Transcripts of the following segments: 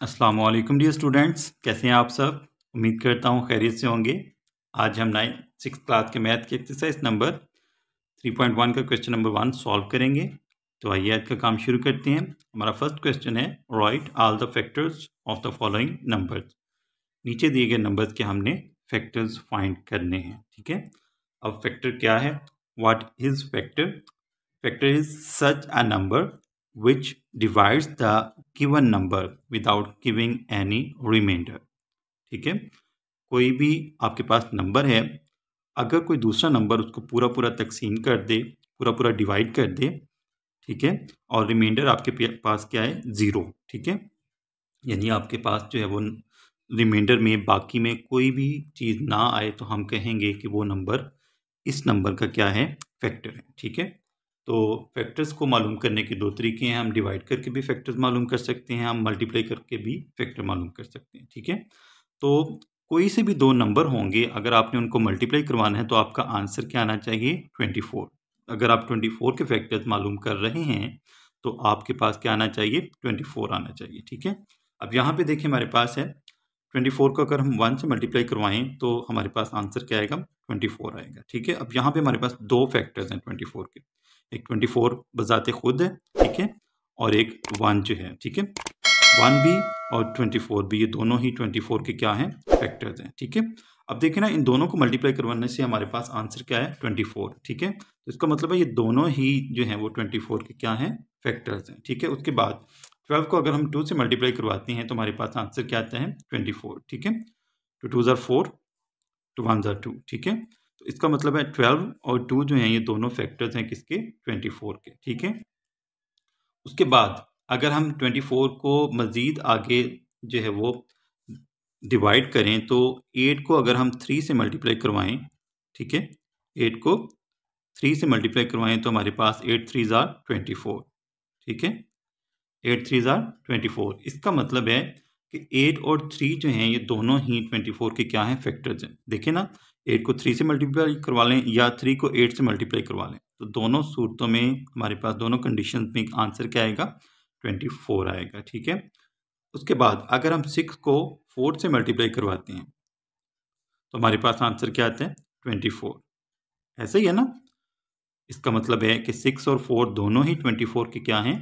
अस्सलाम वालेकुम dear students, कैसे हैं आप सब। उम्मीद करता हूँ खैरियत से होंगे। आज हम 6th क्लास के मैथ की एक्सरसाइज नंबर 3.1 का क्वेश्चन नंबर 1 सॉल्व करेंगे। तो आइए आज का काम शुरू करते हैं। हमारा फर्स्ट क्वेश्चन है, right all the factors of the following numbers. नीचे दिए गए नंबर्स के हमने फैक्टर्स फाइंड करने हैं। ठीक है, अब फैक्टर क्या है, what is factor. Factor is such a number which divides the given number without giving any remainder। ठीक है, कोई भी आपके पास नंबर है, अगर कोई दूसरा नंबर उसको पूरा पूरा तकसीम कर दे, पूरा पूरा डिवाइड कर दे, ठीक है, और रिमाइंडर आपके पास क्या है, ज़ीरो। ठीक है, यानी आपके पास जो है वो रिमाइंडर में बाकी में कोई भी चीज़ ना आए तो हम कहेंगे कि वो नंबर इस नंबर का क्या है, फैक्टर है। ठीक है, तो फैक्टर्स को मालूम करने के दो तरीके हैं। हम डिवाइड करके भी फैक्टर्स मालूम कर सकते हैं, हम मल्टीप्लाई करके भी फैक्टर मालूम कर सकते हैं। ठीक है, तो कोई से भी दो नंबर होंगे, अगर आपने उनको मल्टीप्लाई करवाना है तो आपका आंसर क्या आना चाहिए, 24। अगर आप 24 के फैक्टर्स मालूम कर रहे हैं तो आपके पास क्या आना चाहिए, 24 आना चाहिए। ठीक है, अब यहाँ पे देखिए हमारे पास है 24 को अगर हम 1 से मल्टीप्लाई करवाएं तो हमारे पास आंसर क्या आएगा, 24 आएगा। ठीक है, अब यहाँ पे हमारे पास दो फैक्टर्स हैं 24 के, एक 24 बजाते खुद है, ठीक है, और एक 1 जो है। ठीक है, 1 भी और 24 भी, ये दोनों ही 24 के क्या हैं, फैक्टर्स हैं। ठीक है, अब देखें ना, इन दोनों को मल्टीप्लाई करवाने से हमारे पास आंसर क्या है, 24। ठीक है, तो इसका मतलब है ये दोनों ही जो हैं वो 24 के क्या हैं, फैक्टर्स हैं। ठीक है, उसके बाद 12 को अगर हम 2 से मल्टीप्लाई करवाते हैं तो हमारे पास आंसर क्या आता है, 24। ठीक है, 2 2 ज़ार 4, 2 1 ज़ार 2। ठीक है, तो इसका मतलब है 12 और 2 जो हैं ये दोनों फैक्टर्स हैं किसके, 24 के। ठीक है, उसके बाद अगर हम 24 को मज़ीद आगे जो है वो डिवाइड करें तो 8 को अगर हम 3 से मल्टीप्लाई करवाएं, ठीक है, 8 को 3 से मल्टीप्लाई करवाएं तो हमारे पास 8 3 ज़ार 24। ठीक है, 8 3 ज़ार 24। इसका मतलब है कि 8 और 3 जो हैं ये दोनों ही 24 के क्या हैं, फैक्टर्स हैं। देखें ना, 8 को 3 से मल्टीप्लाई करवा लें या 3 को 8 से मल्टीप्लाई करवा लें, तो दोनों सूरतों में हमारे पास, दोनों कंडीशन में आंसर क्या आएगा, 24 आएगा। ठीक है, उसके बाद अगर हम 6 को 4 से मल्टीप्लाई करवाते हैं तो हमारे पास आंसर क्या आता है, 24। ऐसा ही है ना, इसका मतलब है कि 6 और 4 दोनों ही 24 के क्या हैं,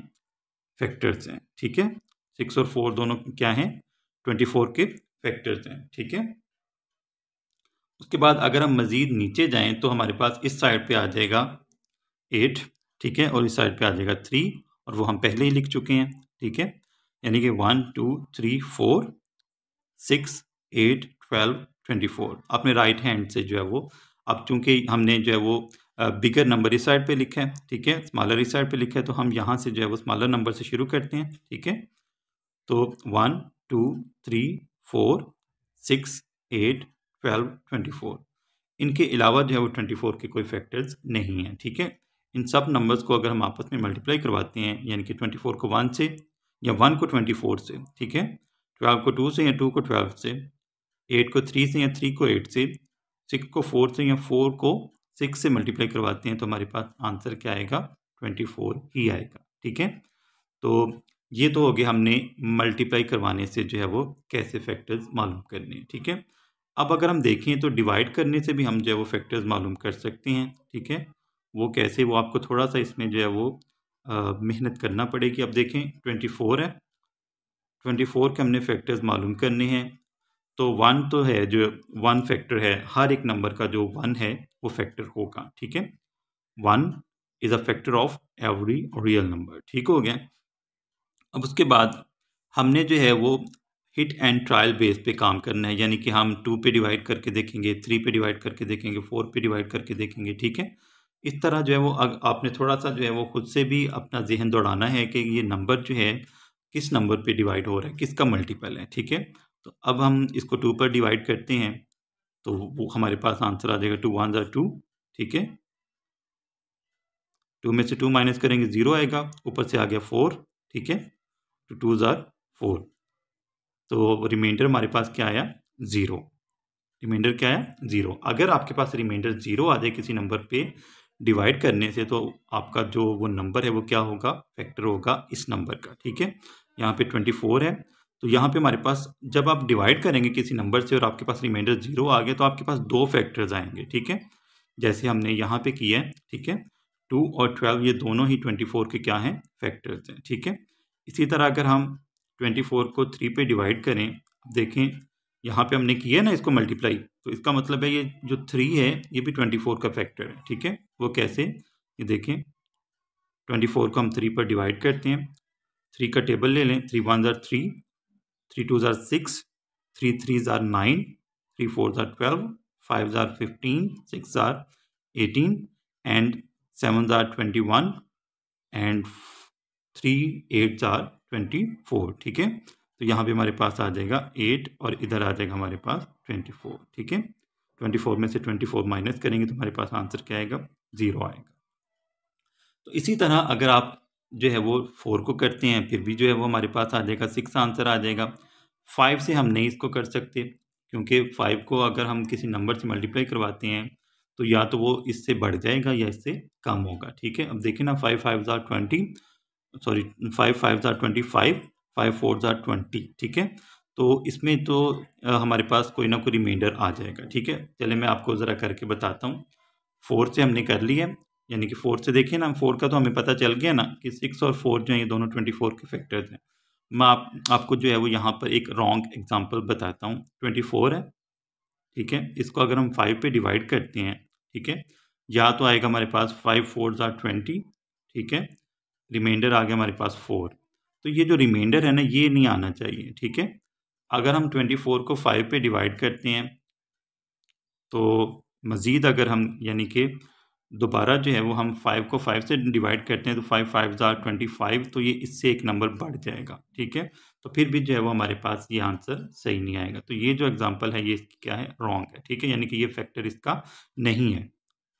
फैक्टर्स हैं। ठीक है, 6 और 4 दोनों क्या हैं, 24 के फैक्टर्स हैं। ठीक है, उसके बाद अगर हम मज़ीद नीचे जाएं तो हमारे पास इस साइड पे आ जाएगा 8, ठीक है, और इस साइड पे आ जाएगा 3, और वो हम पहले ही लिख चुके हैं। ठीक है, यानी कि 1 2 3 4 6 8 12 24 अपने राइट हैंड से जो है वो, अब चूंकि हमने जो है वो बिगर नंबर इस साइड पे लिखा है, ठीक है, स्मॉलर इस साइड पे लिखा है, तो हम यहाँ से जो है वो स्मॉलर नंबर से शुरू करते हैं। ठीक है, तो 1 2 3 4 6 8 12 24, इनके अलावा जो है वो 24 के कोई फैक्टर्स नहीं हैं। ठीक है, इन सब नंबर्स को अगर हम आपस में मल्टीप्लाई करवाते हैं, यानी कि 24 को 1 से या 1 को 24 से, ठीक है, 12 को 2 से या 2 को 12 से, 8 को 3 से या 3 को 8 से, 6 को 4 से या 4 को 6 से मल्टीप्लाई करवाते हैं तो हमारे पास आंसर क्या आएगा, 24 ही आएगा। ठीक है, तो ये तो हो गया हमने मल्टीप्लाई करवाने से जो है वो कैसे फैक्टर्स मालूम करने हैं। ठीक है, अब अगर हम देखें तो डिवाइड करने से भी हम जो है वो फैक्टर्स मालूम कर सकते हैं। ठीक है, वो कैसे, वो आपको थोड़ा सा इसमें जो है वो मेहनत करना पड़ेगी। अब देखें 24 है, 24 के हमने फैक्टर्स मालूम करने हैं, तो 1 तो है, जो 1 फैक्टर है, हर एक नंबर का जो 1 है वो फैक्टर होगा। ठीक है, 1 is a factor of every real number. ठीक हो गया। अब उसके बाद हमने जो है वो हिट एंड ट्रायल बेस पे काम करना है, यानी कि हम 2 पे डिवाइड करके देखेंगे, 3 पे डिवाइड करके देखेंगे, 4 पे डिवाइड करके देखेंगे। ठीक है, इस तरह जो है वो आपने थोड़ा सा जो है वो खुद से भी अपना जहन दौड़ाना है कि ये नंबर जो है किस नंबर पे डिवाइड हो रहा है, किसका मल्टीपल है। ठीक है, तो अब हम इसको 2 पर डिवाइड करते हैं तो वो हमारे पास आंसर आ जाएगा 2 1 ज़ार 2। ठीक है, 2 में से 2 माइनस करेंगे 0 आएगा, ऊपर से आ गया 4। ठीक है, तो 2 ज़ार 4, तो रिमाइंडर हमारे पास क्या आया, 0। रिमाइंडर क्या आया, 0। अगर आपके पास रिमाइंडर 0 आ जाए किसी नंबर पे डिवाइड करने से तो आपका जो वो नंबर है वो क्या होगा, फैक्टर होगा इस नंबर का। ठीक है, यहाँ पे 24 है, तो यहाँ पे हमारे पास जब आप डिवाइड करेंगे किसी नंबर से और आपके पास रिमाइंडर 0 आ गया तो आपके पास 2 फैक्टर्स आएंगे, ठीक है, जैसे हमने यहाँ पे किया है, ठीक है। 2 और 12 ये दोनों ही 24 के क्या हैं, फैक्टर्स हैं, ठीक है। इसी तरह अगर हम 24 को 3 पे डिवाइड करें, देखें यहाँ पे हमने किया है ना इसको मल्टीप्लाई, तो इसका मतलब है ये जो 3 है ये भी 24 का फैक्टर है, ठीक है। वो कैसे, ये देखें 24 को हम 3 पर डिवाइड करते हैं, 3 का टेबल ले लें, 3 1 jar 3, 3 2 jar 6, 3 3 jar 9, 3 4 jar 12, 5 jar 15, 6 jar 18 and 7 jar 21 and 3 8 jar 24, ठीक है। तो यहाँ पे हमारे पास आ जाएगा 8 और इधर आ जाएगा हमारे पास 24, ठीक है। 24 में से 24 माइनस करेंगे तो हमारे पास आंसर क्या आएगा, 0 आएगा। तो इसी तरह अगर आप जो है वो 4 को करते हैं फिर भी जो है वो हमारे पास आ जाएगा 6 आंसर आ जाएगा। 5 से हम नहीं इसको कर सकते क्योंकि 5 को अगर हम किसी नंबर से मल्टीप्लाई करवाते हैं तो या तो वो इससे बढ़ जाएगा या इससे कम होगा, ठीक है। अब देखिए ना 5 5 जार 20, सॉरी 5 5 जार 25, 5 4 जार 20, ठीक है। तो इसमें तो हमारे पास कोई ना कोई रिमाइंडर आ जाएगा, ठीक है। चलिए मैं आपको ज़रा करके बताता हूँ। 4 से हमने कर लिया, यानी कि 4 से देखिए ना 4 का तो हमें पता चल गया ना कि 6 और 4 जो है ये दोनों 24 के फैक्टर्स हैं। मैं आपको जो है वो यहाँ पर एक रॉन्ग एग्जांपल बताता हूँ। 24 है, ठीक है, इसको अगर हम 5 पे डिवाइड करते हैं, ठीक है, या तो आएगा हमारे पास 5 4 जार 20, ठीक है, रिमाइंडर आ गया हमारे पास 4। तो ये जो रिमाइंडर है ना ये नहीं आना चाहिए, ठीक है। अगर हम 24 को 5 पे डिवाइड करते हैं तो मज़ीद अगर हम यानी कि दोबारा जो है वो हम 5 को 5 से डिवाइड करते हैं तो 5 5 जार 25, तो ये इससे एक नंबर बढ़ जाएगा, ठीक है। तो फिर भी जो है वो हमारे पास ये आंसर सही नहीं आएगा। तो ये जो एग्जांपल है ये क्या है, रॉन्ग है, ठीक है, यानी कि ये फैक्टर इसका नहीं है,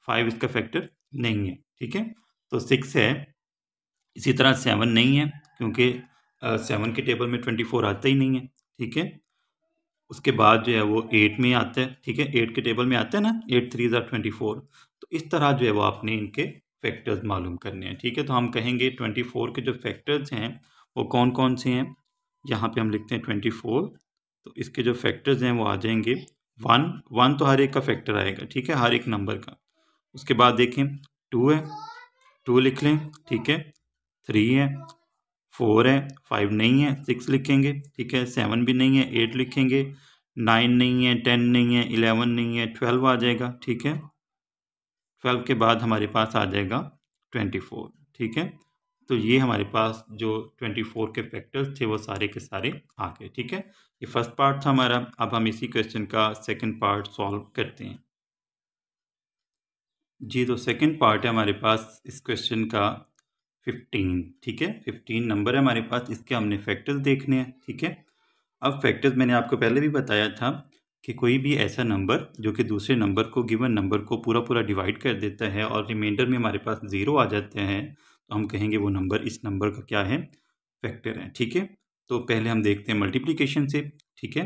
5 इसका फैक्टर नहीं है, ठीक है। तो 6 है, इसी तरह 7 नहीं है क्योंकि 7 के टेबल में 24 आता ही नहीं है, ठीक है। उसके बाद जो है वो 8 में आता है, ठीक है, 8 के टेबल में आता है ना, 8 3 जार 24। तो इस तरह जो है वो आपने इनके फैक्टर्स मालूम करने हैं, ठीक है। तो हम कहेंगे 24 के जो फैक्टर्स हैं वो कौन कौन से हैं। यहाँ पे हम लिखते हैं 24, तो इसके जो फैक्टर्स हैं वो आ जाएंगे 1 1, तो हर एक का फैक्टर आएगा, ठीक है, हर एक नंबर का। उसके बाद देखें 2 है, 2 लिख लें, ठीक है, 3 है, 4 है, 5 नहीं है, 6 लिखेंगे, ठीक है, 7 भी नहीं है, 8 लिखेंगे, 9 नहीं है, 10 नहीं है, 11 नहीं है, 12 आ जाएगा, ठीक है। 12 के बाद हमारे पास आ जाएगा 24, ठीक है। तो ये हमारे पास जो 24 के फैक्टर्स थे वो सारे के सारे आ गए, ठीक है। ये फर्स्ट पार्ट था हमारा। अब हम इसी क्वेश्चन का सेकंड पार्ट सॉल्व करते हैं जी। तो सेकंड पार्ट है हमारे पास इस क्वेश्चन का 15, ठीक है, 15 नंबर है हमारे पास, इसके हमने फैक्टर्स देखने हैं, ठीक है। अब फैक्टर्स मैंने आपको पहले भी बताया था कि कोई भी ऐसा नंबर जो कि दूसरे नंबर को, गिवन नंबर को पूरा पूरा डिवाइड कर देता है और रिमाइंडर में हमारे पास 0 आ जाते हैं तो हम कहेंगे वो नंबर इस नंबर का क्या है, फैक्टर है, ठीक है। तो पहले हम देखते हैं मल्टीप्लिकेशन से, ठीक है,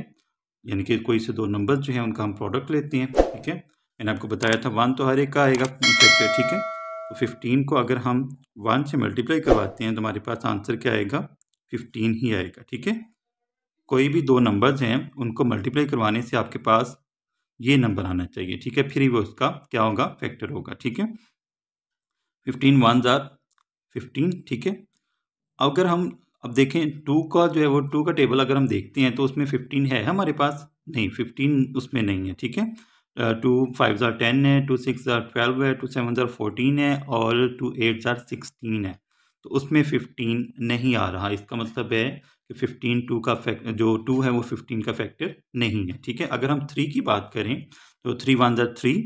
यानी कि कोई से दो नंबर जो है उनका हम प्रोडक्ट लेते हैं, ठीक है। मैंने आपको बताया था 1 तो हर एक का आएगा फैक्टर, ठीक है। तो 15 को अगर हम 1 से मल्टीप्लाई करवाते हैं तो हमारे पास आंसर क्या आएगा, 15 ही आएगा, ठीक है। कोई भी दो नंबर्स हैं उनको मल्टीप्लाई करवाने से आपके पास ये नंबर आना चाहिए, ठीक है, फिर ही वो उसका क्या होगा, फैक्टर होगा, ठीक है। 15 1 जार 15, ठीक है। अगर हम अब देखें 2 का जो है वो 2 का टेबल अगर हम देखते हैं तो उसमें 15 है हमारे पास, नहीं 15 उसमें नहीं है, ठीक है। 2 5 जार 10 है, 2 6 जार 12 है, 2 7 जार 14 है और 2 8 जार 16 है। तो उसमें 15 नहीं आ रहा, इसका मतलब है कि 15 2 का फैक्टर जो 2 है वो 15 का फैक्टर नहीं है, ठीक है। अगर हम 3 की बात करें तो 3 1 jar 3,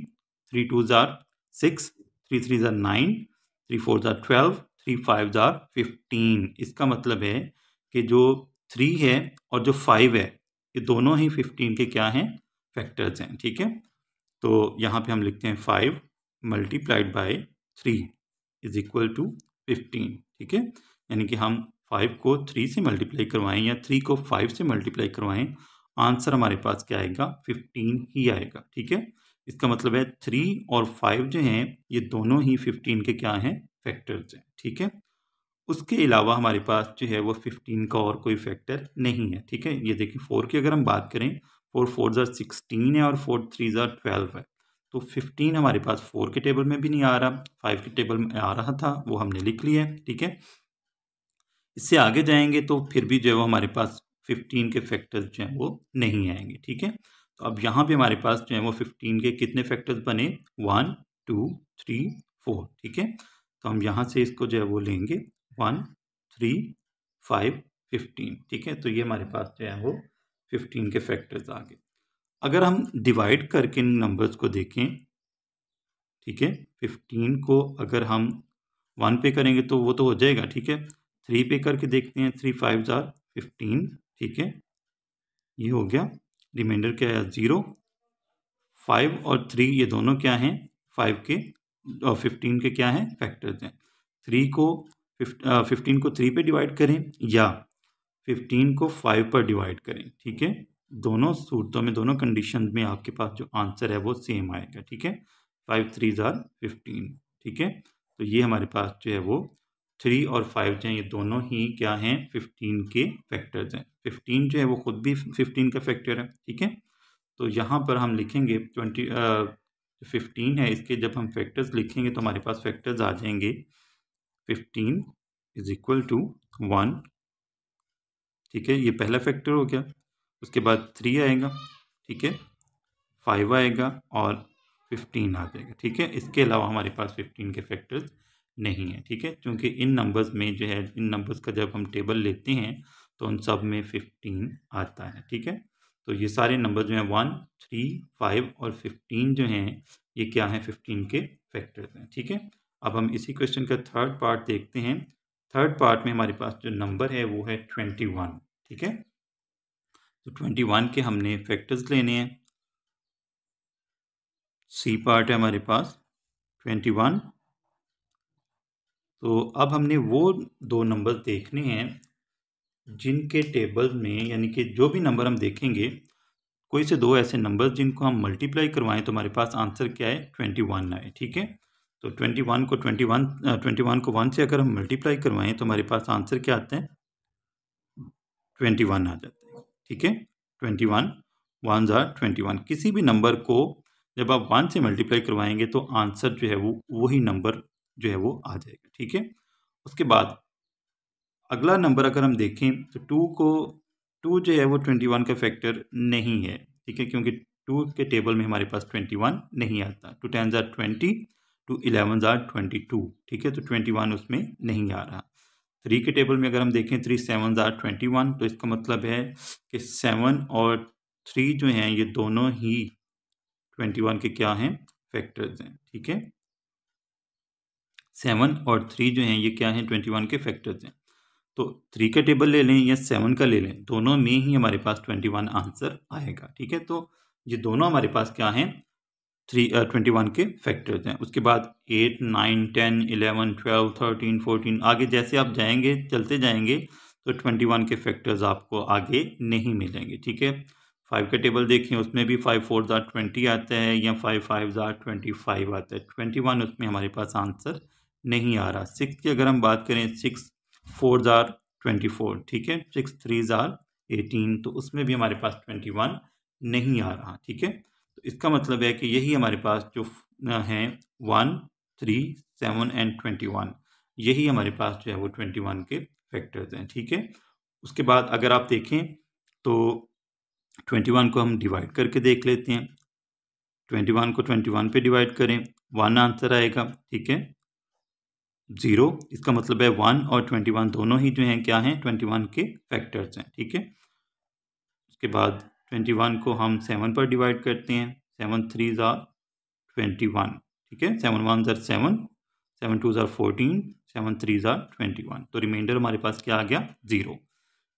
3 2 jar 6, 3 3 jar 9, 3 4 jar 12, 3 5 jar 15। इसका मतलब है कि जो 3 है और जो 5 है ये दोनों ही 15 के क्या हैं, फैक्टर्स हैं, ठीक है। तो यहाँ पे हम लिखते हैं 5 multiplied by 3 is equal to 15, ठीक है। यानी कि हम 5 को 3 से मल्टीप्लाई करवाएं या 3 को 5 से मल्टीप्लाई करवाएं, आंसर हमारे पास क्या आएगा, 15 ही आएगा, ठीक है। इसका मतलब है 3 और 5 जो हैं ये दोनों ही 15 के क्या हैं, फैक्टर्स हैं, ठीक है। उसके अलावा हमारे पास जो है वो 15 का और कोई फैक्टर नहीं है। ठीक है, ये देखिए 4 की अगर हम बात करें, 4 4 ज़ा 16 है और 4 3 ज़ा 12 है, तो 15 हमारे पास 4 के टेबल में भी नहीं आ रहा, 5 के टेबल में आ रहा था, वो हमने लिख लिया है। ठीक है, इससे आगे जाएंगे तो फिर भी जो है वो हमारे पास 15 के फैक्टर्स जो हैं वो नहीं आएंगे। ठीक है, तो अब यहाँ पे हमारे पास जो है वो 15 के कितने फैक्टर्स बने, 1 2 3 4। ठीक है, तो हम यहाँ से इसको जो है वो लेंगे 1 3 5 15। ठीक है, तो ये हमारे पास जो है वो 15 के फैक्टर्स आ गए। अगर हम डिवाइड करके इन नंबर्स को देखें, ठीक है, 15 को अगर हम 1 पे करेंगे तो वो तो हो जाएगा। ठीक है, 3 पे करके देखते हैं, 3 5 ज़ा 15। ठीक है, ये हो गया। रिमाइंडर क्या है, 0। 5 और 3 ये दोनों क्या हैं, 5 के और 15 के क्या हैं, फैक्टर्स हैं। 3 को 15 को 3 पे डिवाइड करें या 15 को 5 पर डिवाइड करें। ठीक है, दोनों सूरतों में, दोनों कंडीशन में आपके पास जो आंसर है वो सेम आएगा। ठीक है, 5 3 ज़ा 15। ठीक है, तो ये हमारे पास जो है वो 3 और 5 जो है ये दोनों ही क्या हैं, 15 के फैक्टर्स हैं। 15 जो है वो खुद भी 15 का फैक्टर है। ठीक है, तो यहाँ पर हम लिखेंगे 15 है, इसके जब हम फैक्टर्स लिखेंगे तो हमारे पास फैक्टर्स आ जाएंगे 15 इज इक्वल टू 1। ठीक है, ये पहला फैक्टर हो गया। उसके बाद 3 आएगा, ठीक है, 5 आएगा और 15 आ जाएगा। ठीक है, इसके अलावा हमारे पास 15 के फैक्टर्स नहीं है। ठीक है, क्योंकि इन नंबर्स में जो है, इन नंबर्स का जब हम टेबल लेते हैं तो उन सब में 15 आता है। ठीक है, तो ये सारे नंबर जो हैं 1 3 5 और 15 जो हैं ये क्या हैं, 15 के फैक्टर्स हैं। ठीक है, अब हम इसी क्वेश्चन का थर्ड पार्ट देखते हैं। थर्ड पार्ट में हमारे पास जो नंबर है वो है 21। ठीक है, तो 21 के हमने फैक्टर्स लेने हैं। सी पार्ट है हमारे पास 21। तो अब हमने वो दो नंबर देखने हैं जिनके टेबल में, यानी कि जो भी नंबर हम देखेंगे, कोई से दो ऐसे नंबर जिनको हम मल्टीप्लाई करवाएं तो हमारे पास आंसर क्या है, 21 आए। ठीक है, तो 21 को 1 से अगर हम मल्टीप्लाई करवाएं तो हमारे पास आंसर क्या आता है, 21 आ जाता है। ठीक है, 21 1 ज़ा 21। किसी भी नंबर को जब आप 1 से मल्टीप्लाई करवाएंगे तो आंसर जो है वो वही नंबर जो है वो आ जाएगा। ठीक है, उसके बाद अगला नंबर अगर हम देखें तो 2 जो है वो 21 का फैक्टर नहीं है। ठीक है, क्योंकि 2 के टेबल में हमारे पास 21 नहीं आता। 2 10 ज़ा 20, 2 11 ज़ा 22। ठीक है, तो 21 उसमें नहीं आ रहा। 3 के टेबल में अगर हम देखें, 3 7 ज़ा 21, तो इसका मतलब है कि 7 और 3 जो हैं ये दोनों ही 21 के क्या हैं, फैक्टर्स हैं। ठीक है, 7 और 3 जो हैं ये क्या हैं, 21 के फैक्टर्स हैं। तो 3 का टेबल ले लें या 7 का ले लें, दोनों में ही हमारे पास 21 आंसर आएगा। ठीक है, तो ये दोनों हमारे पास क्या हैं, 21 के फैक्टर्स हैं। उसके बाद 8 9 10 11 12 13 14 आगे जैसे आप जाएंगे, चलते जाएंगे, तो 21 के फैक्टर्स आपको आगे नहीं मिलेंगे। ठीक है, 5 का टेबल देखें, उसमें भी 5 4 ज़ा 20 आता है या 5 5 ज़ा 25 आता है। 21 उसमें हमारे पास आंसर नहीं आ रहा। 6 की अगर हम बात करें, 6 4 ज़ा 24। ठीक है, 6 3 ज़ा 18, तो उसमें भी हमारे पास 21 नहीं आ रहा। ठीक है, तो इसका मतलब है कि यही हमारे पास जो हैं 1 3 7 एंड 21, यही हमारे पास जो है वो 21 के फैक्टर्स हैं। ठीक है, उसके बाद अगर आप देखें तो 21 को हम डिवाइड करके देख लेते हैं। 21 को 21 पे डिवाइड करें, 1 आंसर आएगा। ठीक है, 0, इसका मतलब है 1 और 21 दोनों ही जो हैं क्या हैं, 21 के फैक्टर्स हैं। ठीक है, उसके बाद 21 को हम 7 पर डिवाइड करते हैं, 7 3 ज़ा 21। ठीक है, 7 1 ज़ा 7, 7 2 ज़ा 14, 7 3 ज़ा 21, तो रिमाइंडर हमारे पास क्या आ गया, 0।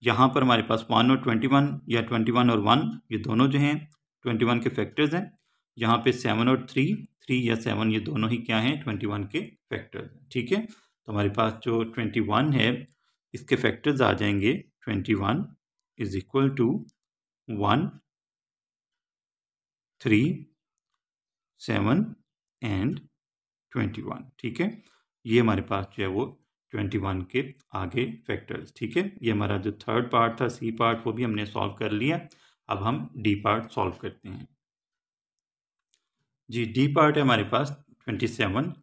यहाँ पर हमारे पास 1 और 21 या 21 और 1 ये दोनों जो हैं 21 के फैक्टर्स हैं। यहाँ पे 7 और 3 या 7 ये दोनों ही क्या हैं, 21 के फैक्टर्स हैं। ठीक है, तो हमारे पास जो 21 है इसके फैक्टर्स आ जाएंगे 21 इज इक्वल टू 1 3 7 एंड 21। ठीक है, ये हमारे पास जो है वो 21 के आगे फैक्टर्स। ठीक है, ये हमारा जो थर्ड पार्ट था सी पार्ट वो भी हमने सॉल्व कर लिया। अब हम डी पार्ट सॉल्व करते हैं। जी, डी पार्ट है हमारे पास 27।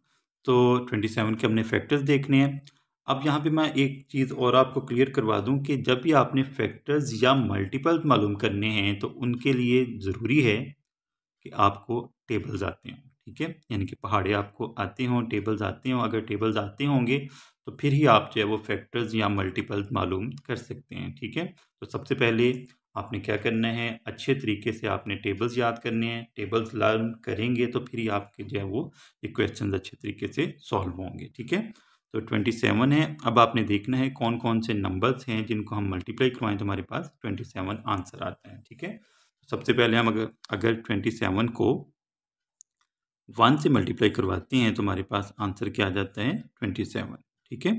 तो 27 के हमने फैक्टर्स देखने हैं। अब यहाँ पे मैं एक चीज़ और आपको क्लियर करवा दूँ कि जब भी आपने फैक्टर्स या मल्टीपल्स मालूम करने हैं तो उनके लिए ज़रूरी है कि आपको टेबल्स आते हों। ठीक है, यानी कि पहाड़े आपको आते हों, टेबल्स आते हों। अगर टेबल्स आते होंगे तो फिर ही आप जो है वो फैक्टर्स या मल्टीपल्स मालूम कर सकते हैं। ठीक है, तो सबसे पहले आपने क्या करना है, अच्छे तरीके से आपने टेबल्स याद करने हैं। टेबल्स लर्न करेंगे तो फिर ही आपके जो है वो ये क्वेश्चंस अच्छे तरीके से सॉल्व होंगे। ठीक है, तो 27 है। अब आपने देखना है कौन कौन से नंबर्स हैं जिनको हम मल्टीप्लाई करवाएं तो हमारे पास 27 आंसर आता है। ठीक है, सबसे पहले हम अगर 27 को 1 से मल्टीप्लाई करवाते हैं तो हमारे पास आंसर क्या आ जाता है 27। ठीक है,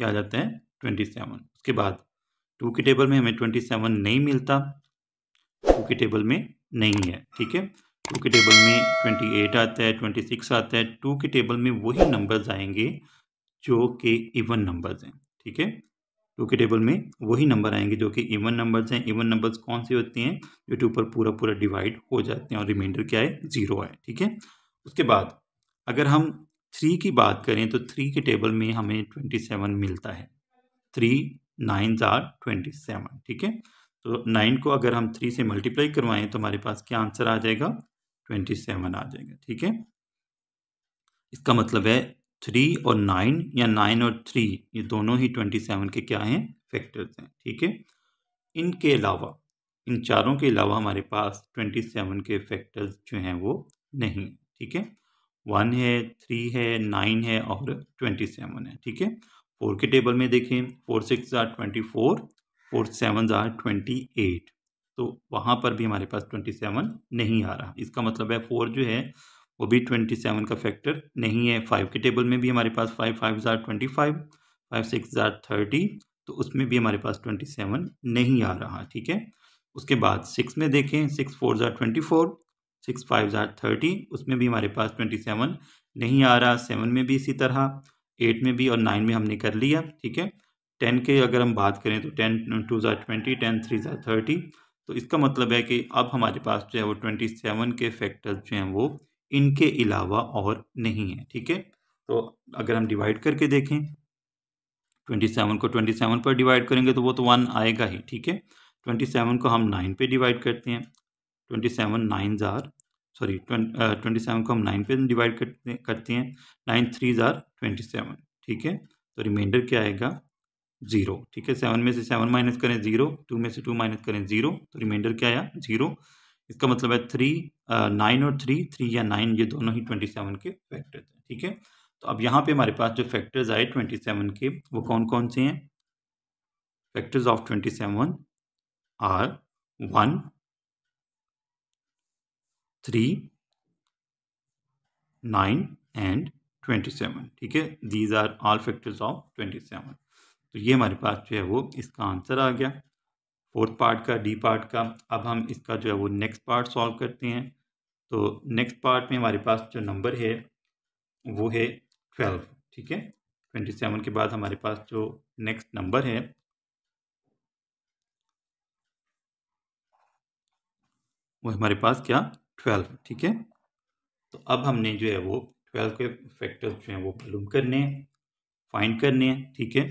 क्या आ जाता है 27। उसके बाद 2 की टेबल में हमें 27 नहीं मिलता, 2 की टेबल में नहीं है। ठीक है, 2 की टेबल में 28 आता है, 26 आता है। 2 की टेबल में वही नंबर्स आएंगे जो कि इवन नंबर्स हैं। ठीक है, 2 की टेबल में वही नंबर आएंगे जो कि इवन नंबर्स हैं। इवन नंबर्स कौन से होते हैं, जो के ऊपर पूरा पूरा डिवाइड हो जाते हैं और रिमाइंडर क्या है 0 है। ठीक है, उसके बाद अगर हम 3 की बात करें तो 3 की टेबल में हमें 27 मिलता है। 3 9s are 27। ठीक है, तो 9 को अगर हम 3 से मल्टीप्लाई करवाएं तो हमारे पास क्या आंसर आ जाएगा 27 आ जाएगा। ठीक है, इसका मतलब है 3 और 9 या 9 और 3 ये दोनों ही 27 के क्या हैं फैक्टर्स हैं। ठीक है, इनके अलावा इन चारों के अलावा हमारे पास 27 के फैक्टर्स जो हैं वो नहीं। ठीक है, 1 है, 3 है, 9 है और 27 है। ठीक है, 4 के टेबल में देखें 4 6 are 24, 4 7 are 28। तो वहाँ पर भी हमारे पास 27 नहीं आ रहा। इसका मतलब है 4 जो है वो भी 27 का फैक्टर नहीं है। 5 के टेबल में भी हमारे पास 5 5 are 25, 5 6 are 30। तो उसमें भी हमारे पास 27 नहीं आ रहा। ठीक है, उसके बाद 6 में देखें 6 4 are 24, 6 5 are 30। उसमें भी हमारे पास 27 नहीं आ रहा। 7 में भी इसी तरह, 8 में भी और 9 में हमने कर लिया। ठीक है, 10 के अगर हम बात करें तो 10 2 are 20, 10 3 are 30। तो इसका मतलब है कि अब हमारे पास जो है वो 27 के फैक्टर्स जो हैं वो इनके अलावा और नहीं है। ठीक है, तो अगर हम डिवाइड करके देखें 27 को 27 पर डिवाइड करेंगे तो वो तो 1 आएगा ही। ठीक है, 27 को हम 9 पे डिवाइड करते हैं, 27 9s are 27 को हम 9 पे डिवाइड करते हैं, 9 3s are 27। ठीक है, तो रिमाइंडर क्या आएगा 0। ठीक है, 7 में से 7 माइनस करें 0, 2 में से 2 माइनस करें 0, तो रिमाइंडर क्या आया 0। इसका मतलब है 9 और 3 या 9 ये दोनों ही 27 के फैक्टर्स हैं। ठीक है, तो अब यहाँ पे हमारे पास जो फैक्टर्स आए 27 के वो कौन कौन से हैं। Factors of 27 are 1 3 9 and 27। ठीक है, these are all factors of 27। तो ये हमारे पास जो है वो इसका आंसर आ गया फोर्थ पार्ट का, डी पार्ट का। अब हम इसका जो है वो नेक्स्ट पार्ट सॉल्व करते हैं। तो नेक्स्ट पार्ट में हमारे पास जो नंबर है वो है 12। ठीक है, 27 के बाद हमारे पास जो नेक्स्ट नंबर है वो हमारे पास क्या 12। ठीक है, तो अब हमने जो है वो 12 के फैक्टर्स जो हैं वो मालूम करने हैं, फाइंड करने हैं। ठीक है,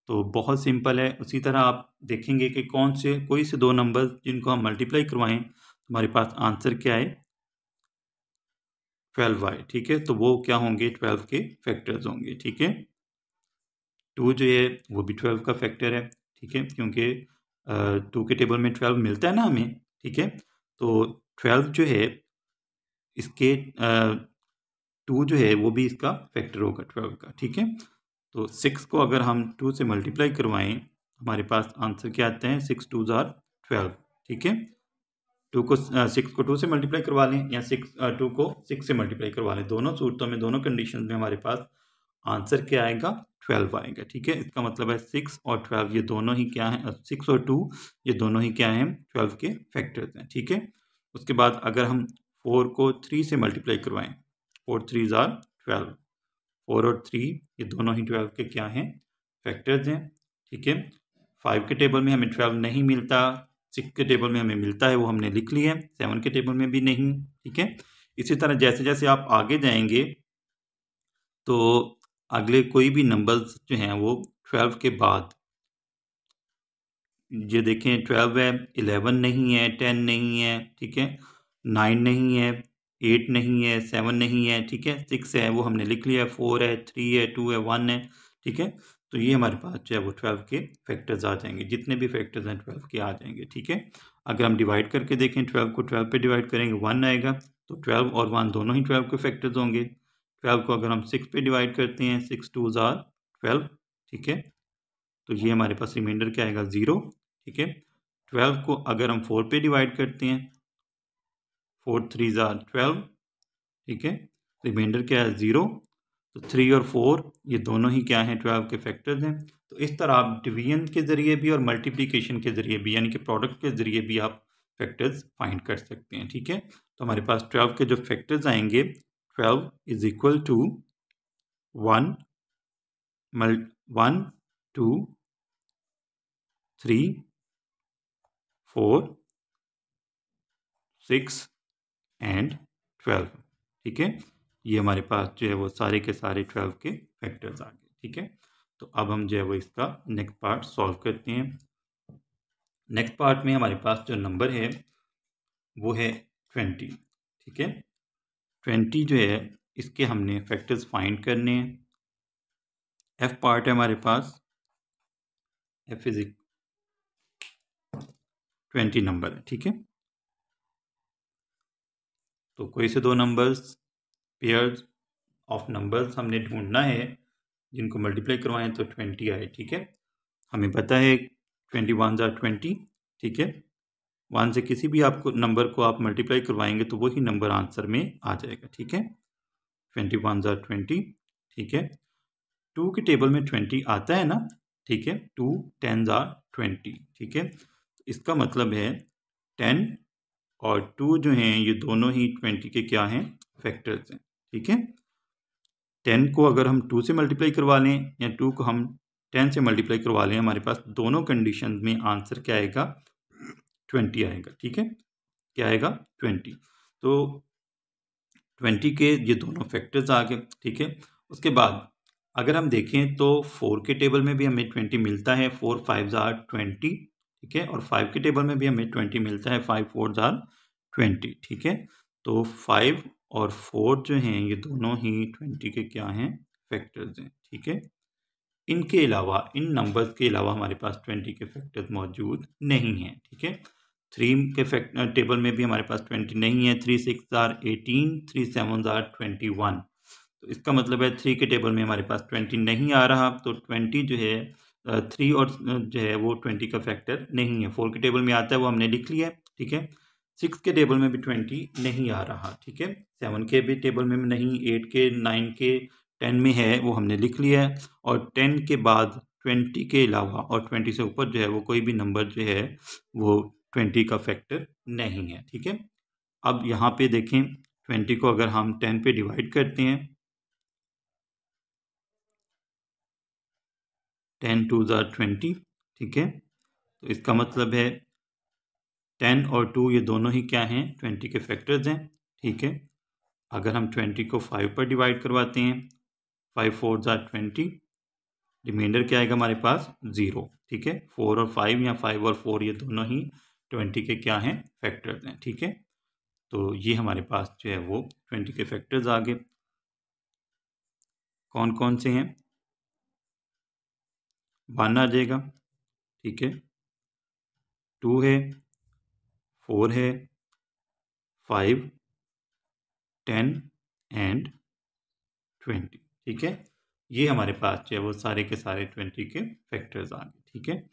तो बहुत सिंपल है। उसी तरह आप देखेंगे कि कोई से दो नंबर जिनको हम मल्टीप्लाई करवाएं तो हमारे पास आंसर क्या है 12y। ठीक है, तो वो क्या होंगे 12 के फैक्टर्स होंगे। ठीक है, 2 जो है वो भी 12 का फैक्टर है। ठीक है, क्योंकि 2 के टेबल में 12 मिलता है ना हमें। ठीक है, तो 12 जो है इसके 2 जो है वो भी इसका फैक्टर होगा 12 का। ठीक है, तो 6 को अगर हम 2 से मल्टीप्लाई करवाएं हमारे पास आंसर क्या आता है 6 2s are 12। ठीक है, 6 को 2 से मल्टीप्लाई करवा लें या 2 को 6 से मल्टीप्लाई करवा लें, दोनों सूरतों में दोनों कंडीशन में हमारे पास आंसर क्या आएगा 12 आएगा। ठीक है, इसका मतलब है 6 और 12 ये दोनों ही क्या हैं, 6 और 2 ये दोनों ही क्या हैं 12 के फैक्टर्स हैं। ठीक है, उसके बाद अगर हम 4 को 3 से मल्टीप्लाई करवाएं 4 3s are 12, 4 और 3 ये दोनों ही 12 के क्या हैं, फैक्टर्स हैं। ठीक है, 5 के टेबल में हमें 12 नहीं मिलता, 6 के टेबल में हमें मिलता है, वो हमने लिख लिया है, 7 के टेबल में भी नहीं। ठीक है, इसी तरह जैसे जैसे आप आगे जाएंगे तो अगले कोई भी नंबर्स जो हैं वो 12 के बाद, ये देखें 12 है, 11 नहीं है, 10 नहीं है, ठीक है, 9 नहीं है, 8 नहीं है, 7 नहीं है, ठीक है, 6 है वो हमने लिख लिया, 4 है, 3 है, 2 है, 1 है। ठीक है, तो ये हमारे पास जो है वो 12 के फैक्टर्स आ जाएंगे, जितने भी फैक्टर्स हैं 12 के आ जाएंगे। ठीक है, अगर हम डिवाइड करके देखें 12 को 12 पे डिवाइड करेंगे 1 आएगा, तो 12 और 1 दोनों ही 12 के फैक्टर्स होंगे। 12 को अगर हम 6 पे डिवाइड करते हैं 6 2s are 12। ठीक है, तो ये हमारे पास रिमाइंडर क्या आएगा, 0। ठीक है, 12 को अगर हम 4 पे डिवाइड करते हैं 4 3s are 12। ठीक है, रिमाइंडर क्या है, 0। तो 3 और 4 ये दोनों ही क्या हैं, 12 के फैक्टर्स हैं। तो इस तरह आप डिवीजन के ज़रिए भी और मल्टीप्लिकेशन के ज़रिए भी, यानी कि प्रोडक्ट के ज़रिए भी आप फैक्टर्स फाइंड कर सकते हैं। ठीक है, तो हमारे पास 12 के जो फैक्टर्स आएंगे, 12 इज इक्वल टू 1 2 3 4 6 एंड 12। ठीक है, ये हमारे पास जो है वो सारे के सारे 12 के फैक्टर्स आ गए। ठीक है, तो अब हम जो है वो इसका नेक्स्ट पार्ट सॉल्व करते हैं। नेक्स्ट पार्ट में हमारे पास जो नंबर है वो है 20। ठीक है, 20 जो है इसके हमने फैक्टर्स फाइंड करने हैं। एफ पार्ट है हमारे पास, एफ इज 20 नंबर है। ठीक है, तो कोई से दो नंबर्स, पेयर्स ऑफ नंबर्स हमने ढूंढना है जिनको मल्टीप्लाई करवाएं तो 20 आए। ठीक है, हमें पता है 21 are 20। ठीक है, 1 से किसी भी आपको नंबर को आप मल्टीप्लाई करवाएंगे तो वही नंबर आंसर में आ जाएगा। ठीक है, 21 are 20। ठीक है, 2 के टेबल में 20 आता है ना। ठीक है, 2 10s are 20। ठीक है, इसका मतलब है 10 और 2 जो हैं ये दोनों ही 20 के क्या हैं, फैक्टर्स हैं। ठीक है, 10 को अगर हम 2 से मल्टीप्लाई करवा लें या 2 को हम 10 से मल्टीप्लाई करवा लें, हमारे पास दोनों कंडीशन में आंसर क्या आएगा, 20 आएगा। ठीक है, क्या आएगा, 20। तो 20 के ये दोनों फैक्टर्स आ गए। ठीक है, उसके बाद अगर हम देखें तो 4 के टेबल में भी हमें 20 मिलता है, 4 5s are 20। ठीक है, और 5 के टेबल में भी हमें 20 मिलता है, 5 4s are 20। ठीक है, तो 5 और 4 जो हैं ये दोनों ही 20 के क्या हैं, फैक्टर्स हैं। ठीक है, इनके अलावा, इन नंबर्स के अलावा हमारे पास 20 के फैक्टर्स मौजूद नहीं हैं। ठीक है, 3 के टेबल में भी हमारे पास 20 नहीं है, 3 6s are 18, 3 7s are 21। तो इसका मतलब है 3 के टेबल में हमारे पास 20 नहीं आ रहा, तो 20 जो है 3 और जो है वो 20 का फैक्टर नहीं है। 4 के टेबल में आता है, वो हमने लिख लिया है। ठीक है, 6 के टेबल में भी 20 नहीं आ रहा। ठीक है, 7 के भी टेबल में नहीं, 8 के, 9 के, 10 में है, वो हमने लिख लिया है। और 10 के बाद 20 के अलावा और 20 से ऊपर जो है वो कोई भी नंबर जो है वो 20 का फैक्टर नहीं है। ठीक है, अब यहाँ पे देखें 20 को अगर हम 10 पे डिवाइड करते हैं, 10 2s are 20। ठीक है, तो इसका मतलब है 10 और 2 ये दोनों ही क्या हैं, 20 के फैक्टर्स हैं। ठीक है, अगर हम 20 को 5 पर डिवाइड करवाते हैं, 5 4s are 20, रिमाइंडर क्या आएगा हमारे पास, 0। ठीक है, 4 और 5 या 5 और 4 ये दोनों ही 20 के क्या हैं, फैक्टर्स हैं। ठीक है, तो ये हमारे पास जो है वो 20 के फैक्टर्स आ गए। कौन कौन से हैं, 1 आ जाएगा। ठीक है, 2 है, 4 है, 5 10 एंड 20। ठीक है, ये हमारे पास जो है वो सारे के सारे 20 के फैक्टर्स आ गए। ठीक है,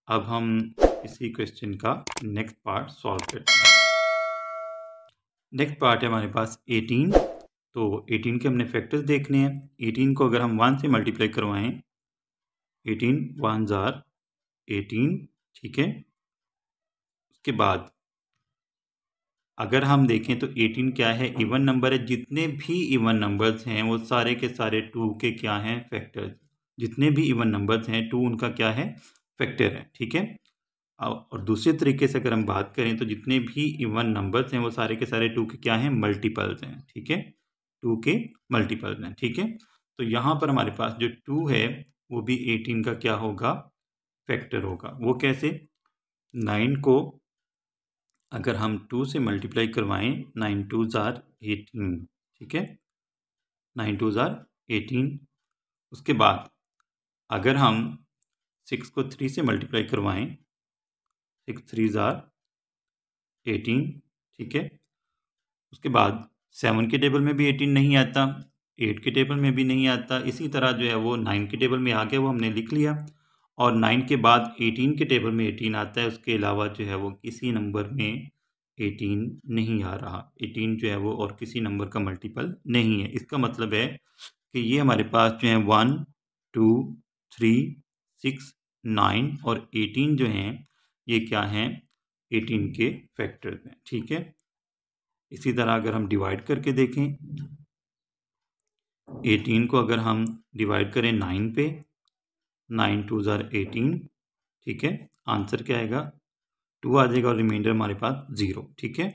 अब हम इसी क्वेश्चन का नेक्स्ट पार्ट सॉल्व करते हैं। नेक्स्ट पार्ट है हमारे पास 18। तो 18 के हमने फैक्टर्स देखने हैं। 18 को अगर हम 1 से मल्टीप्लाई करवाएं, 18 1s are 18। ठीक है, उसके बाद अगर हम देखें तो 18 क्या है, इवन नंबर है। जितने भी इवन नंबर्स हैं वो सारे के सारे 2 के क्या हैं, फैक्टर्स। जितने भी इवन नंबर्स हैं 2 उनका क्या है, फैक्टर है, ठीक है। और दूसरे तरीके से अगर हम बात करें तो जितने भी इवन नंबर्स हैं वो सारे के सारे 2 के क्या हैं, मल्टीपल्स हैं, ठीक है। 2 के मल्टीपल्स हैं, ठीक है। तो यहाँ पर हमारे पास जो 2 है वो भी 18 का क्या होगा, फैक्टर होगा। वो कैसे, 9 को अगर हम 2 से मल्टीप्लाई करवाएं, 9 2s are 18, ठीक है। 9 2s are 18। उसके बाद अगर हम 6 को 3 से मल्टीप्लाई करवाएं, 6 3s are 18, ठीक है। उसके बाद 7 के टेबल में भी 18 नहीं आता, 8 के टेबल में भी नहीं आता। इसी तरह जो है वो 9 के टेबल में आ गया, वो हमने लिख लिया। और 9 के बाद 18 के टेबल में 18 आता है। उसके अलावा जो है वो किसी नंबर में 18 नहीं आ रहा। 18 जो है वो और किसी नंबर का मल्टीपल नहीं है। इसका मतलब है कि ये हमारे पास जो है 1 2 3 6 9 और 18 जो हैं ये क्या हैं, 18 के फैक्टर्स हैं, ठीक है। इसी तरह अगर हम डिवाइड करके देखें, 18 को अगर हम डिवाइड करें 9 पे, 9 2s are 18, ठीक है। आंसर क्या आएगा, 2 आ जाएगा और रिमाइंडर हमारे पास 0, ठीक है।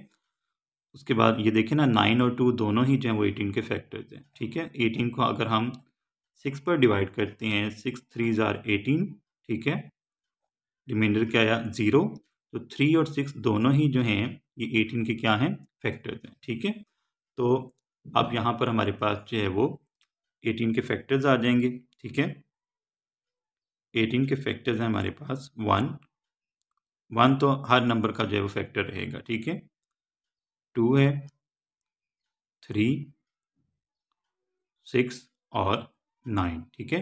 उसके बाद ये देखें ना, 9 और 2 दोनों ही जो है वो 18 के फैक्टर्स हैं, ठीक है। 18 को अगर हम 6 पर डिवाइड करते हैं, 6 3s are 18, ठीक है। रिमाइंडर क्या आया, 0। तो 3 और 6 दोनों ही जो हैं ये 18 के क्या हैं, फैक्टर्स हैं, ठीक है। तो अब यहाँ पर हमारे पास जो है वो 18 के फैक्टर्स आ जाएंगे, ठीक है। 18 के फैक्टर्स हैं हमारे पास 1 तो हर नंबर का जो है वो फैक्टर रहेगा, ठीक है। 2 है, 3 6 और 9, ठीक है।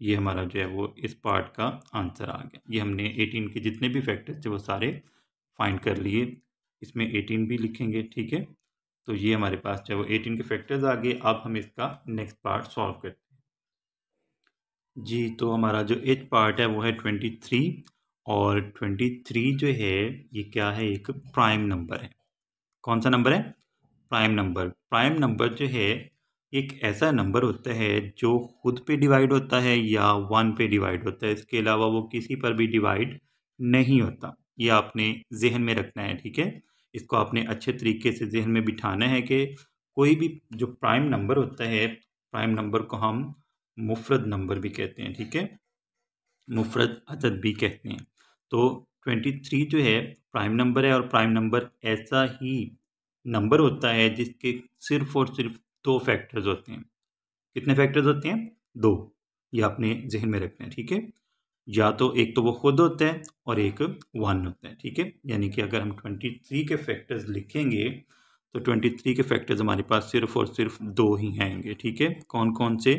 ये हमारा जो है वो इस पार्ट का आंसर आ गया। ये हमने 18 के जितने भी फैक्टर्स थे वो सारे फाइंड कर लिए। इसमें 18 भी लिखेंगे, ठीक है। तो ये हमारे पास जो है वो 18 के फैक्टर्स आ गए। अब हम इसका नेक्स्ट पार्ट सॉल्व करते हैं जी। तो हमारा जो एथ पार्ट है वो है 23, और 23 जो है ये क्या है, एक प्राइम नंबर है। कौन सा नंबर है, प्राइम नंबर। प्राइम नंबर जो है एक ऐसा नंबर होता है जो खुद पे डिवाइड होता है या 1 पे डिवाइड होता है। इसके अलावा वो किसी पर भी डिवाइड नहीं होता। ये आपने जहन में रखना है, ठीक है। इसको आपने अच्छे तरीके से जहन में बिठाना है कि कोई भी जो प्राइम नंबर होता है, प्राइम नंबर को हम मुफरद नंबर भी कहते हैं, ठीक है। मुफरद अदद भी कहते हैं। तो 23 जो है प्राइम नंबर है, और प्राइम नंबर ऐसा ही नंबर होता है जिसके सिर्फ और सिर्फ 2 फैक्टर्स होते हैं। कितने फैक्टर्स होते हैं, 2। ये आपने जहन में रखना है, ठीक है। या तो एक तो वो खुद होता है और एक 1 होता है, ठीक है। यानी कि अगर हम 23 के फैक्टर्स लिखेंगे तो 23 के फैक्टर्स हमारे पास सिर्फ और सिर्फ 2 ही आएंगे, ठीक है। कौन कौन से,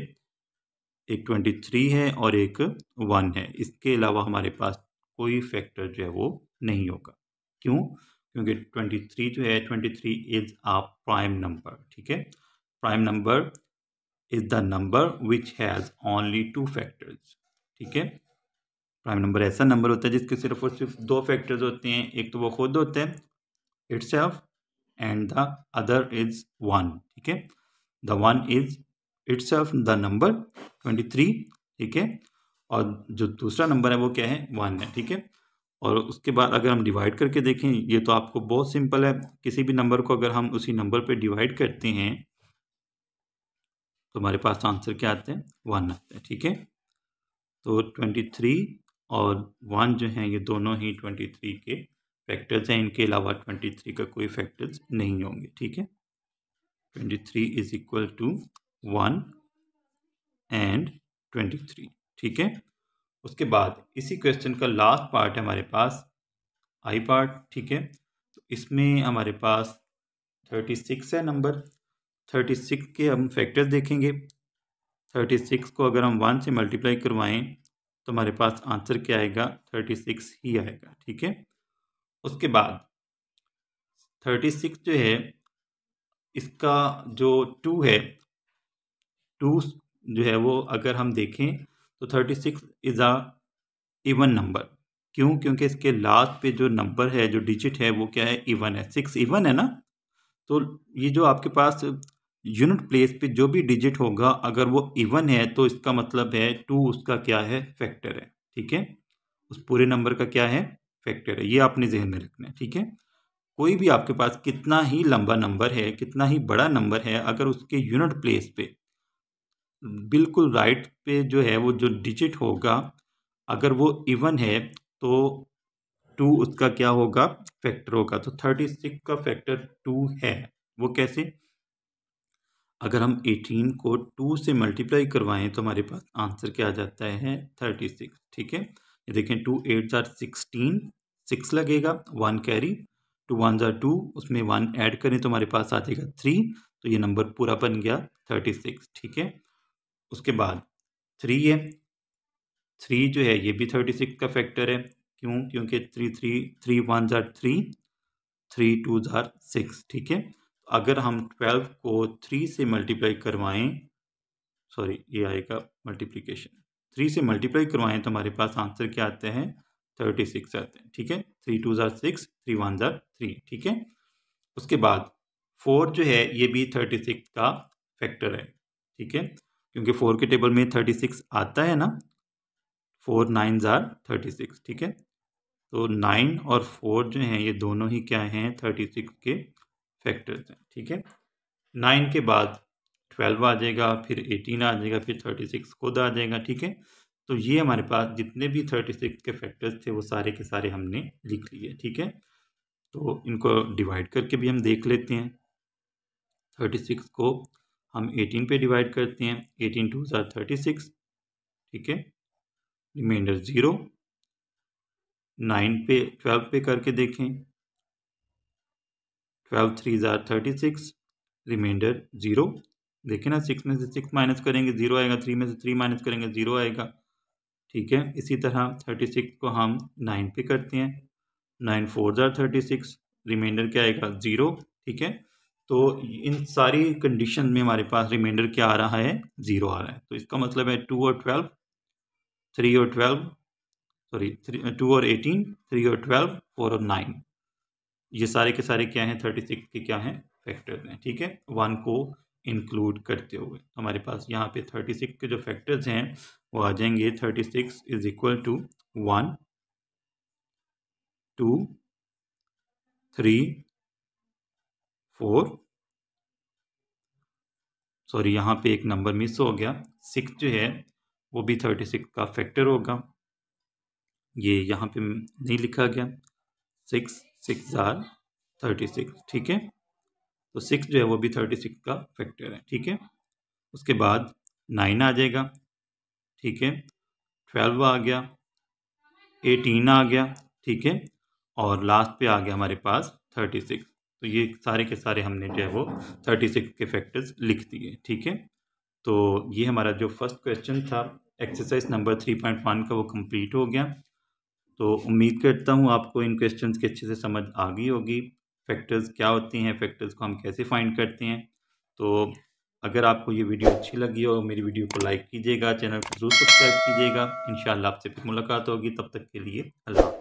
एक 23 है और एक 1 है। इसके अलावा हमारे पास कोई फैक्टर जो है वो नहीं होगा। क्यों, क्योंकि 23 जो है, 23 इज अ प्राइम नंबर, ठीक है। Prime number is the number which has only 2 factors, ठीक है। प्राइम नंबर ऐसा नंबर होता है जिसके सिर्फ और सिर्फ 2 फैक्टर्स होते हैं। एक तो वो खुद होता है itself, and the other is 1, ठीक है। The 1 is itself the number 23, ठीक है। और जो दूसरा नंबर है वो क्या है, 1 है, ठीक है। और उसके बाद अगर हम डिवाइड करके देखें, ये तो आपको बहुत सिंपल है। किसी भी नंबर को अगर हम उसी नंबर पे डिवाइड करते हैं तो हमारे पास आंसर क्या आता है, 1 आता है, ठीक है। तो 23 और 1 जो हैं ये दोनों ही 23 के फैक्टर्स हैं। इनके अलावा 23 का कोई फैक्टर्स नहीं होंगे, ठीक है। 23 इज इक्वल टू 1 एंड 23, ठीक है। उसके बाद इसी क्वेश्चन का लास्ट पार्ट है हमारे पास, आई पार्ट, ठीक है। तो इसमें हमारे पास 36 है नंबर। 36 के हम फैक्टर्स देखेंगे। 36 को अगर हम 1 से मल्टीप्लाई करवाएं तो हमारे पास आंसर क्या आएगा, 36 ही आएगा, ठीक है। उसके बाद 36 जो है इसका जो 2 है, 2 जो है वो अगर हम देखें तो 36 इज़ अ इवन नंबर, क्यों? क्योंकि इसके लास्ट पे जो नंबर है, जो डिजिट है, वो क्या है? इवन है। 6 इवन है ना, तो ये जो आपके पास यूनिट प्लेस पे जो भी डिजिट होगा, अगर वो इवन है तो इसका मतलब है 2 उसका क्या है? फैक्टर है। ठीक है, उस पूरे नंबर का क्या है? फैक्टर है। ये आपने जहन में रखना है। ठीक है, कोई भी आपके पास कितना ही लंबा नंबर है, कितना ही बड़ा नंबर है, अगर उसके यूनिट प्लेस पे बिल्कुल राइट पे जो है वो जो डिजिट होगा, अगर वो इवन है तो 2 उसका क्या होगा? फैक्टर होगा। तो 36 का फैक्टर 2 है। वो कैसे? अगर हम 18 को 2 से मल्टीप्लाई करवाएं तो हमारे पास आंसर क्या आ जाता है? 36। ठीक है, ये देखें, 2 8 जार 16, 6 लगेगा, 1 कैरी, 2 1 जार 2, उसमें 1 ऐड करें तो हमारे पास आ जाएगा 3, तो ये नंबर पूरा बन गया 36। ठीक है, उसके बाद 3 है, 3 जो है ये भी 36 का फैक्टर है। क्यों? क्योंकि 3 1 जार 3, 3 2 जार 6। ठीक है, अगर हम 12 को 3 से मल्टीप्लाई करवाएं, सॉरी ये आएगा मल्टीप्लिकेशन, 3 से मल्टीप्लाई करवाएं तो हमारे पास आंसर क्या आते हैं? 36 आते हैं। ठीक है, 3 2 जार 6, 3 1 जार 3। ठीक है, उसके बाद 4 जो है ये भी 36 का फैक्टर है। ठीक है, क्योंकि 4 के टेबल में 36 आता है ना, 4 9 जार 36। ठीक है, तो 9 और 4 जो हैं ये दोनों ही क्या हैं? 36 के फैक्टर्स हैं। ठीक है, 9 के बाद 12 आ जाएगा, फिर 18 आ जाएगा, फिर 36 खुद आ जाएगा। ठीक है, तो ये हमारे पास जितने भी 36 के फैक्टर्स थे वो सारे के सारे हमने लिख लिए। ठीक है, तो इनको डिवाइड करके भी हम देख लेते हैं। 36 को हम 18 पे डिवाइड करते हैं, 18 2 जार 36। ठीक है, रिमाइंडर 0। 9 पे 12 पे करके देखें, 12 3 जार 36, रिमाइंडर 0। देखें ना, 6 में से 6 माइनस करेंगे 0 आएगा, 3 में से 3 माइनस करेंगे 0 आएगा। ठीक है, इसी तरह 36 को हम 9 पे करते हैं, 9 4 जार 36, रिमाइंडर क्या आएगा? 0। ठीक है, तो इन सारी कंडीशन में हमारे पास रिमाइंडर क्या आ रहा है? 0 आ रहा है। तो इसका मतलब है 2 और 12, 3 और 12, सॉरी 2 और 18, 3 और 12, 4 और 9, ये सारे के सारे क्या हैं? 36 के क्या हैं? फैक्टर्स हैं। ठीक है, 1 को इंक्लूड करते हुए हमारे पास यहाँ पे 36 के जो फैक्टर्स हैं वो आ जाएंगे 36 इज इक्वल टू 1 2 3 4, सॉरी यहाँ पे एक नंबर मिस हो गया, 6 जो है वो भी 36 का फैक्टर होगा, ये यहाँ पे नहीं लिखा गया। 6 6 जार 36। ठीक है, तो 6 जो है वो भी 36 का फैक्टर है। ठीक है, उसके बाद 9 आ जाएगा। ठीक है, 12 आ गया, 18 आ गया। ठीक है, और लास्ट पे आ गया हमारे पास 36। तो ये सारे के सारे हमने जो है वो 36 के फैक्टर्स लिख दिए। ठीक है, तो ये हमारा जो फर्स्ट क्वेश्चन था एक्सरसाइज नंबर 3.1 का वो कंप्लीट हो गया। तो उम्मीद करता हूँ आपको इन क्वेश्चंस की अच्छे से समझ आ गई होगी, फैक्टर्स क्या होती हैं, फैक्टर्स को हम कैसे फाइंड करते हैं। तो अगर आपको ये वीडियो अच्छी लगी हो, मेरी वीडियो को लाइक कीजिएगा, चैनल को जरूर सब्सक्राइब कीजिएगा। इंशाल्लाह आपसे फिर मुलाकात होगी, तब तक के लिए अल्लाह।